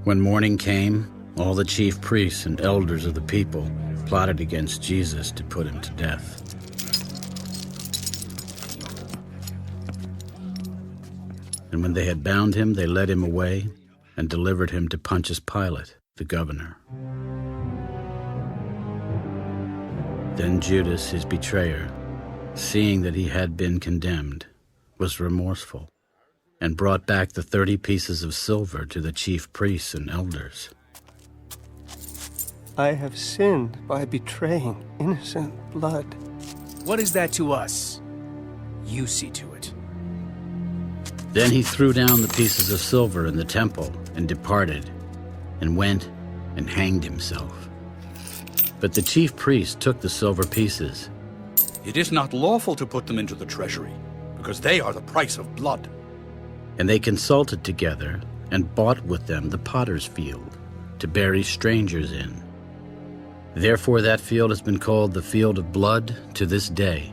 When morning came, all the chief priests and elders of the people plotted against Jesus to put him to death. And when they had bound him, they led him away and delivered him to Pontius Pilate, the governor. Then Judas, his betrayer, seeing that he had been condemned, was remorseful, and brought back the 30 pieces of silver to the chief priests and elders. I have sinned by betraying innocent blood. What is that to us? You see to it. Then he threw down the pieces of silver in the temple and departed, and went and hanged himself. But the chief priests took the silver pieces. It is not lawful to put them into the treasury, because they are the price of blood. And they consulted together and bought with them the potter's field to bury strangers in. Therefore that field has been called the field of blood to this day.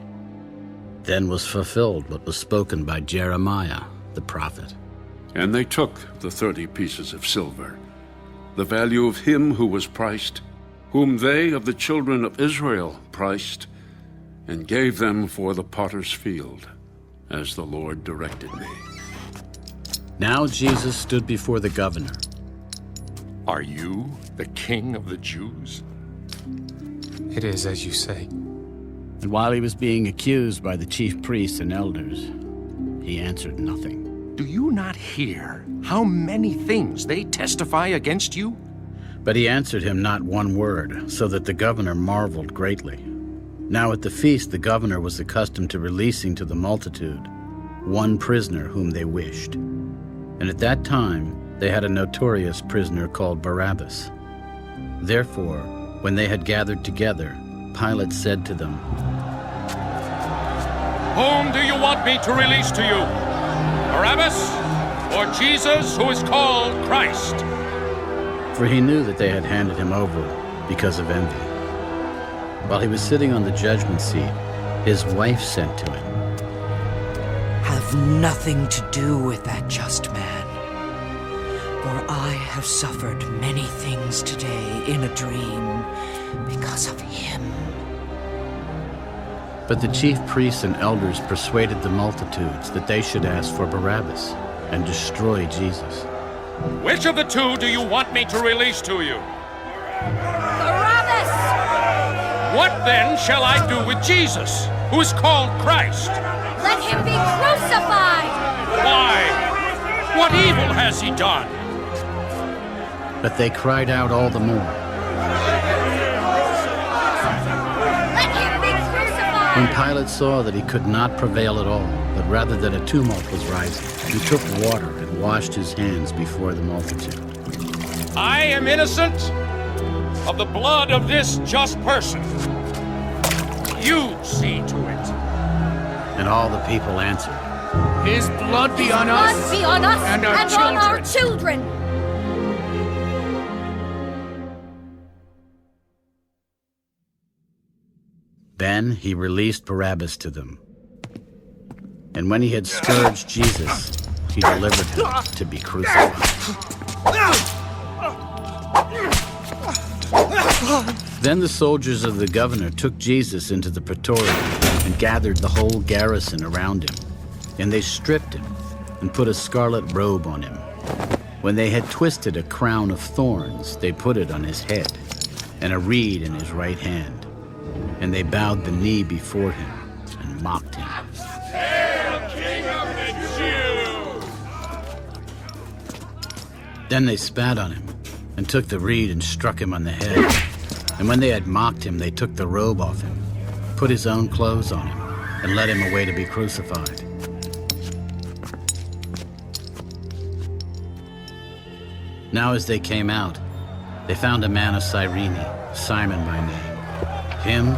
Then was fulfilled what was spoken by Jeremiah the prophet. And they took the 30 pieces of silver, the value of him who was priced, whom they of the children of Israel priced, and gave them for the potter's field, as the Lord directed me. Now Jesus stood before the governor. Are you the king of the Jews? It is as you say. And while he was being accused by the chief priests and elders, he answered nothing. Do you not hear how many things they testify against you? But he answered him not one word, so that the governor marveled greatly. Now at the feast the governor was accustomed to releasing to the multitude one prisoner whom they wished. And at that time they had a notorious prisoner called Barabbas. Therefore, when they had gathered together, Pilate said to them, Whom do you want me to release to you? Barabbas or Jesus, who is called Christ? For he knew that they had handed him over because of envy. While he was sitting on the judgment seat, his wife said to him, Have nothing to do with that just man, for I have suffered many things today in a dream because of him. But the chief priests and elders persuaded the multitudes that they should ask for Barabbas and destroy Jesus. Which of the two do you want me to release to you? Barabbas! What then shall I do with Jesus, who is called Christ? Let him be crucified! Why? What evil has he done? But they cried out all the more. When Pilate saw that he could not prevail at all, but rather that a tumult was rising, he took water and washed his hands before the multitude. I am innocent of the blood of this just person. You see to it. And all the people answered, His blood be on us, Blood be on us and our on our children. Then he released Barabbas to them. And when he had scourged Jesus, he delivered him to be crucified. Then the soldiers of the governor took Jesus into the praetorium and gathered the whole garrison around him. And they stripped him and put a scarlet robe on him. When they had twisted a crown of thorns, they put it on his head, and a reed in his right hand. And they bowed the knee before him and mocked him. Hail, King of the Jews! Then they spat on him and took the reed and struck him on the head. And when they had mocked him, they took the robe off him, put his own clothes on him, and led him away to be crucified. Now as they came out, they found a man of Cyrene, Simon by name. Him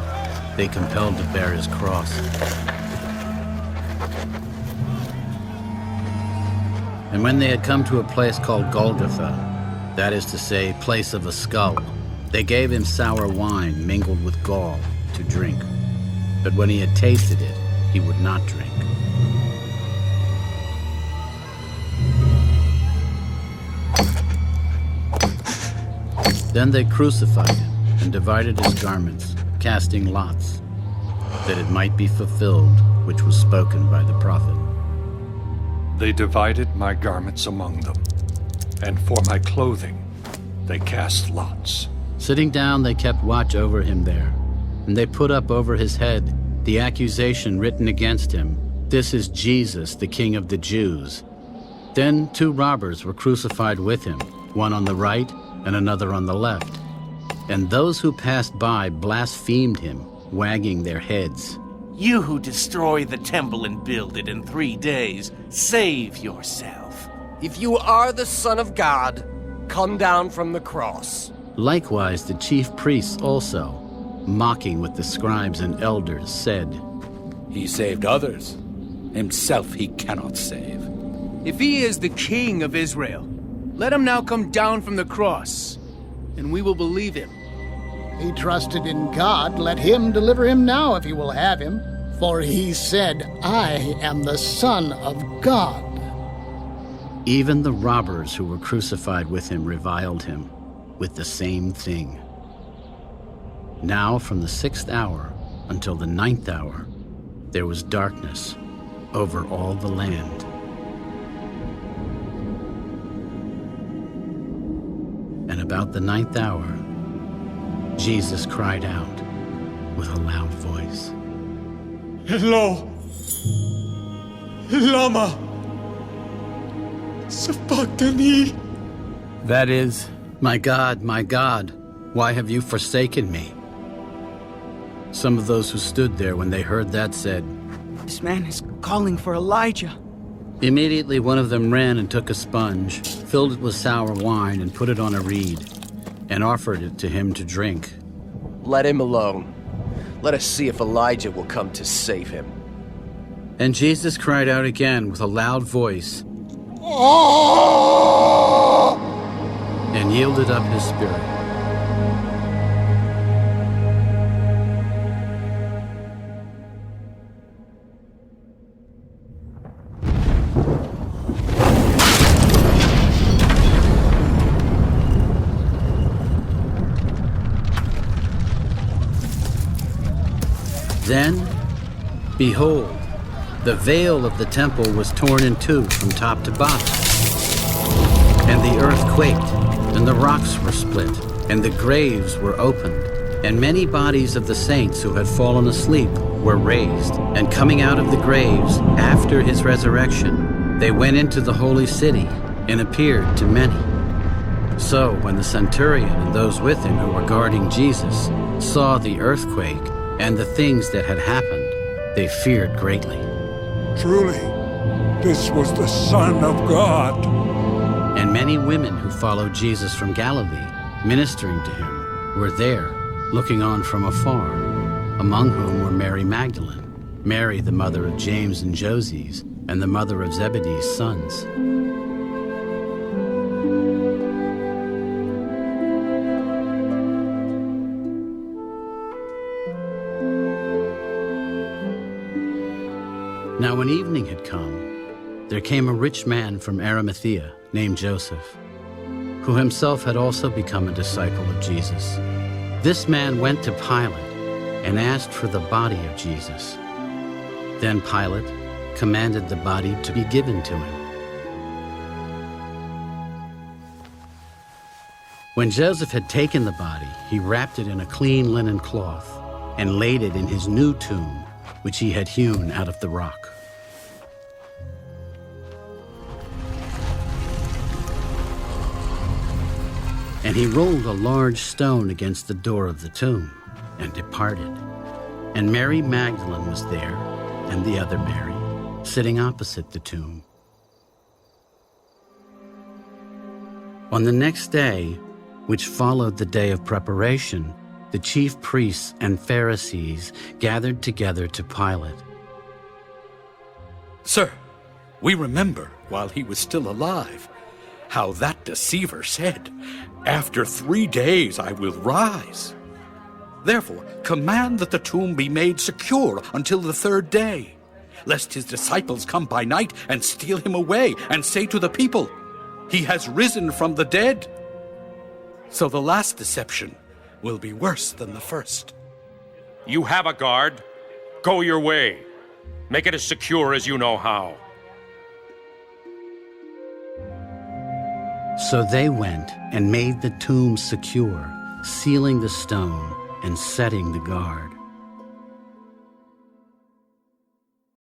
they compelled to bear his cross. And when they had come to a place called Golgotha, that is to say, place of a skull, they gave him sour wine mingled with gall to drink. But when he had tasted it, he would not drink. Then they crucified him and divided his garments, casting lots, that it might be fulfilled which was spoken by the prophet. They divided my garments among them, and for my clothing they cast lots. Sitting down, they kept watch over him there, and they put up over his head the accusation written against him, "This is Jesus, the King of the Jews." Then 2 robbers were crucified with him, one on the right and another on the left. And those who passed by blasphemed him, wagging their heads. "You who destroy the temple and build it in 3 days, save yourself. If you are the Son of God, come down from the cross." Likewise the chief priests also, mocking with the scribes and elders, said, He saved others. Himself he cannot save. If he is the King of Israel, let him now come down from the cross, and we will believe him. He trusted in God. Let him deliver him now if he will have him. For he said, I am the Son of God. Even the robbers who were crucified with him reviled him with the same thing. Now from the 6th hour until the 9th hour, there was darkness over all the land. And about the 9th hour, Jesus cried out with a loud voice, Elo, lama sabachthani. That is, my God, why have you forsaken me? Some of those who stood there when they heard that said, This man is calling for Elijah. Immediately one of them ran and took a sponge, filled it with sour wine, and put it on a reed, and offered it to him to drink. Let him alone. Let us see if Elijah will come to save him. And Jesus cried out again with a loud voice, and yielded up his spirit. Then, behold, the veil of the temple was torn in two from top to bottom. And the earth quaked, and the rocks were split, and the graves were opened. And many bodies of the saints who had fallen asleep were raised. And coming out of the graves after his resurrection, they went into the holy city and appeared to many. So when the centurion and those with him who were guarding Jesus saw the earthquake and the things that had happened, they feared greatly. Truly, this was the Son of God. And many women who followed Jesus from Galilee, ministering to him, were there, looking on from afar, among whom were Mary Magdalene, Mary the mother of James and Joses, and the mother of Zebedee's sons. Now when evening had come, there came a rich man from Arimathea named Joseph, who himself had also become a disciple of Jesus. This man went to Pilate and asked for the body of Jesus. Then Pilate commanded the body to be given to him. When Joseph had taken the body, he wrapped it in a clean linen cloth and laid it in his new tomb, which he had hewn out of the rock. And he rolled a large stone against the door of the tomb and departed. And Mary Magdalene was there, and the other Mary, sitting opposite the tomb. On the next day, which followed the day of preparation, the chief priests and Pharisees gathered together to Pilate. Sir, we remember while he was still alive how that deceiver said, "After 3 days I will rise." Therefore, command that the tomb be made secure until the 3rd day, lest his disciples come by night and steal him away and say to the people, "He has risen from the dead." So the last deception will be worse than the first. You have a guard. Go your way. Make it as secure as you know how. So they went and made the tomb secure, sealing the stone and setting the guard.